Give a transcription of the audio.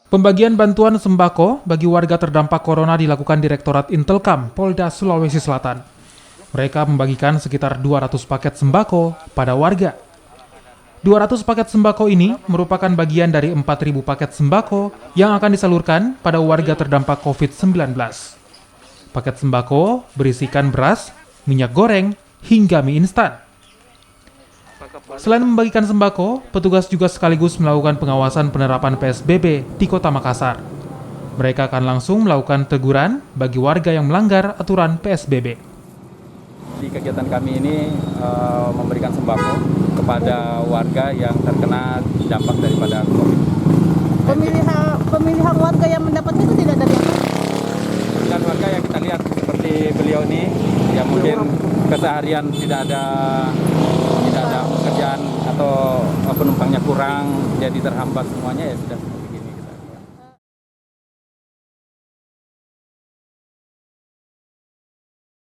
Pembagian bantuan sembako bagi warga terdampak corona dilakukan Direktorat Intelkam Polda Sulawesi Selatan. Mereka membagikan sekitar 200 paket sembako pada warga. 200 paket sembako ini merupakan bagian dari 4.000 paket sembako yang akan disalurkan pada warga terdampak COVID-19. Paket sembako berisikan beras, minyak goreng, hingga mie instan. Selain membagikan sembako, petugas juga sekaligus melakukan pengawasan penerapan PSBB di Kota Makassar. Mereka akan langsung melakukan teguran bagi warga yang melanggar aturan PSBB. Di kegiatan kami ini memberikan sembako kepada warga yang terkena dampak daripada COVID. Pemilihan warga yang mendapatnya itu tidak dari apa? Dan warga yang kita lihat seperti beliau ini, yang mungkin keseharian tidak ada pekerjaan atau penumpangnya kurang, jadi terhambat semuanya ya sudah.